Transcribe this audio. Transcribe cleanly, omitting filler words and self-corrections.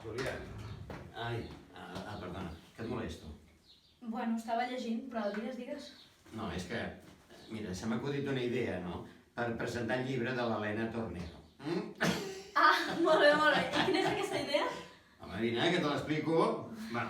Júlia. Ai, perdona, que et molesto. Bueno, estava llegint, però digues. No, és que, mira, se m'ha acudit una idea, no?, per presentar el llibre de l'Helena Tornero. Ah, molt bé. I quina és aquesta idea? Home, vine, que te l'explico. Va,